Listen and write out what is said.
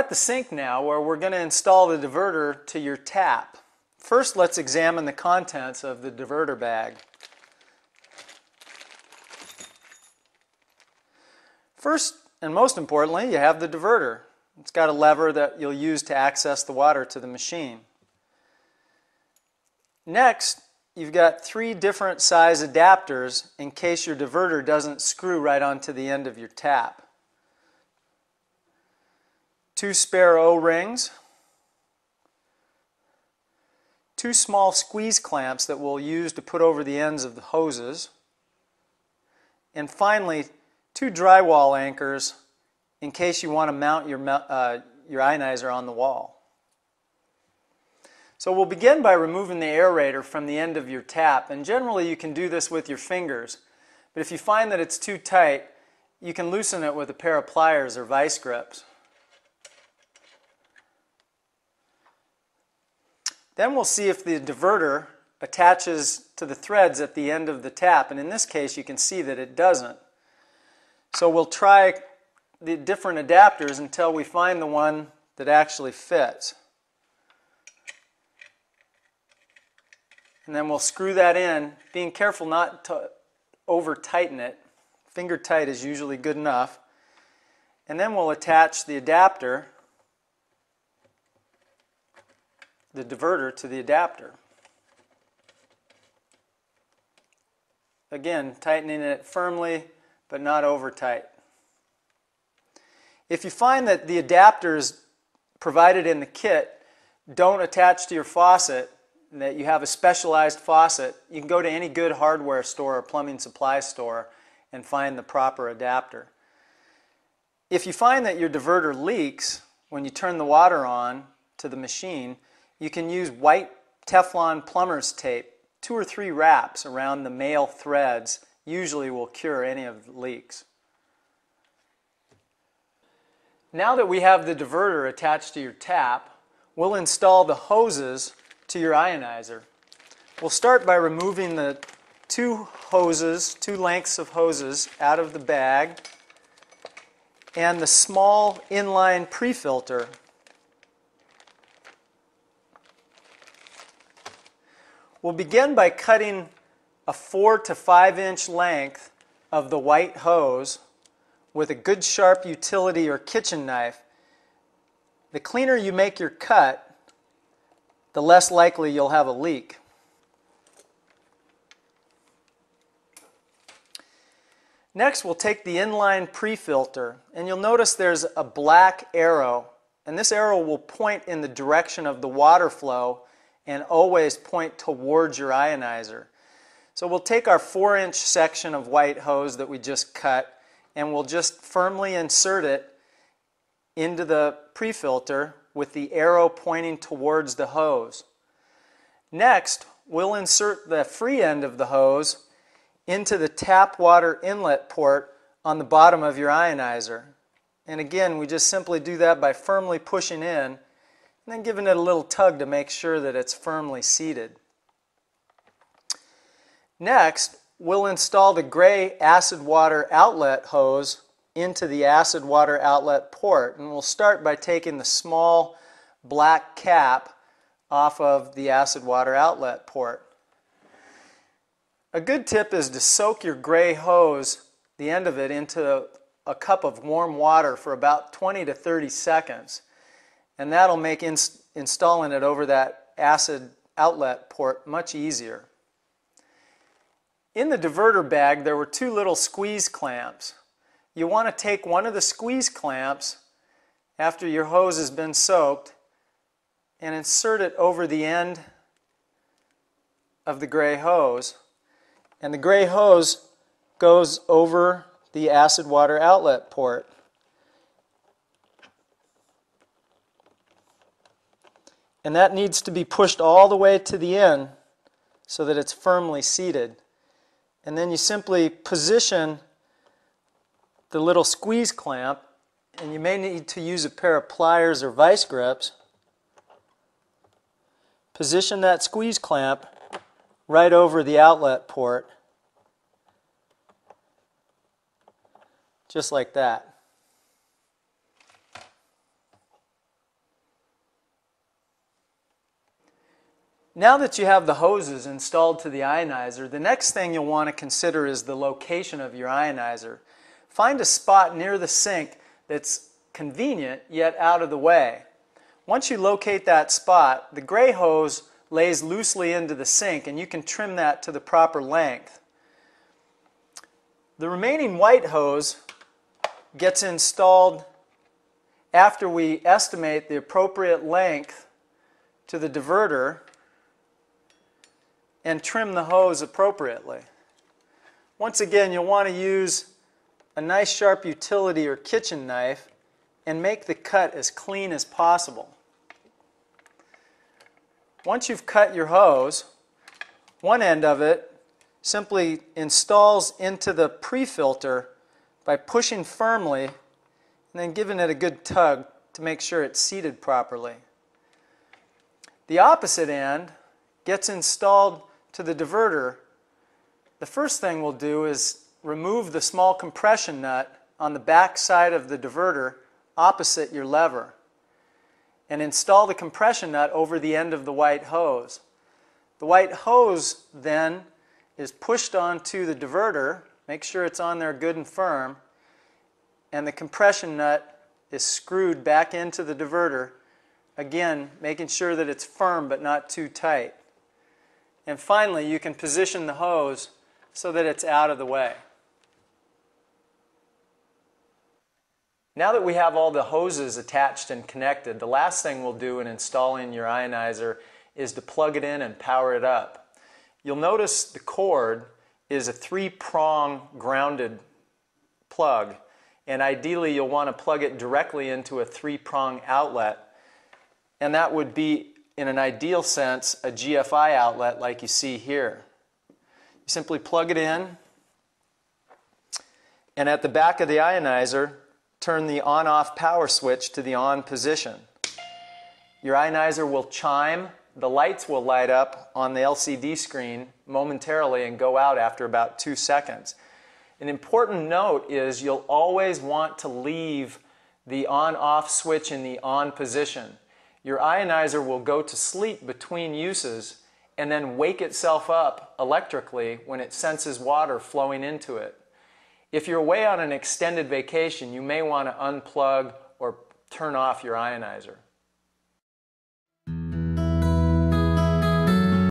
at the sink now where we're going to install the diverter to your tap. First, let's examine the contents of the diverter bag. First, and most importantly, you have the diverter. It's got a lever that you'll use to access the water to the machine. Next, you've got 3 different size adapters in case your diverter doesn't screw right onto the end of your tap. 2 spare O-rings, 2 small squeeze clamps that we'll use to put over the ends of the hoses, and finally 2 drywall anchors in case you want to mount your ionizer on the wall. So we'll begin by removing the aerator from the end of your tap, and generally you can do this with your fingers, but if you find that it's too tight, you can loosen it with a pair of pliers or vice grips. Then we'll see if the diverter attaches to the threads at the end of the tap, and in this case you can see that it doesn't. So we'll try the different adapters until we find the one that actually fits. And then we'll screw that in, being careful not to over tighten it. Finger tight is usually good enough. And then we'll attach the adapter, the diverter, to the adapter. Again, tightening it firmly but not over tight. If you find that the adapters provided in the kit don't attach to your faucet, and that you have a specialized faucet, you can go to any good hardware store or plumbing supply store and find the proper adapter. If you find that your diverter leaks when you turn the water on to the machine, you can use white Teflon plumber's tape. 2 or 3 wraps around the male threads usually will cure any of the leaks. Now that we have the diverter attached to your tap, we'll install the hoses to your ionizer. We'll start by removing the 2 lengths of hoses out of the bag and the small inline pre-filter. We'll begin by cutting a 4 to 5 inch length of the white hose with a good sharp utility or kitchen knife. The cleaner you make your cut, the less likely you'll have a leak. Next, we'll take the inline pre-filter, and you'll notice there's a black arrow, and this arrow will point in the direction of the water flow and always point towards your ionizer. So we'll take our 4-inch section of white hose that we just cut, and we'll just firmly insert it into the pre-filter with the arrow pointing towards the hose. Next, we'll insert the free end of the hose into the tap water inlet port on the bottom of your ionizer. And again, we just simply do that by firmly pushing in and then giving it a little tug to make sure that it's firmly seated. Next, we'll install the gray acid water outlet hose into the acid water outlet port, and we'll start by taking the small black cap off of the acid water outlet port. A good tip is to soak your gray hose, the end of it, into a cup of warm water for about 20 to 30 seconds, and that'll make installing it over that acid outlet port much easier. In the diverter bag there were 2 little squeeze clamps. You want to take one of the squeeze clamps after your hose has been soaked and insert it over the end of the gray hose, and the gray hose goes over the acid water outlet port. And that needs to be pushed all the way to the end so that it's firmly seated. And then you simply position the little squeeze clamp, and you may need to use a pair of pliers or vice grips. Position that squeeze clamp right over the outlet port, just like that. Now that you have the hoses installed to the ionizer, the next thing you'll want to consider is the location of your ionizer. Find a spot near the sink that's convenient yet out of the way. Once you locate that spot, the gray hose lays loosely into the sink and you can trim that to the proper length. The remaining white hose gets installed after we estimate the appropriate length to the diverter and trim the hose appropriately. Once again, you'll want to use a nice sharp utility or kitchen knife and make the cut as clean as possible. Once you've cut your hose, one end of it simply installs into the pre-filter by pushing firmly and then giving it a good tug to make sure it's seated properly. The opposite end gets installed to the diverter. The first thing we'll do is remove the small compression nut on the back side of the diverter opposite your lever and install the compression nut over the end of the white hose. The white hose then is pushed onto the diverter, make sure it's on there good and firm, and the compression nut is screwed back into the diverter, again making sure that it's firm but not too tight. And finally, you can position the hose so that it's out of the way. Now that we have all the hoses attached and connected, the last thing we'll do in installing your ionizer is to plug it in and power it up. You'll notice the cord is a 3-prong grounded plug, and ideally you'll want to plug it directly into a 3-prong outlet, and that would be, in an ideal sense, a GFI outlet like you see here. You simply plug it in, and at the back of the ionizer, turn the on-off power switch to the on position. Your ionizer will chime, the lights will light up on the LCD screen momentarily and go out after about 2 seconds. An important note is you'll always want to leave the on-off switch in the on position. Your ionizer will go to sleep between uses and then wake itself up electrically when it senses water flowing into it. If you're away on an extended vacation, you may want to unplug or turn off your ionizer.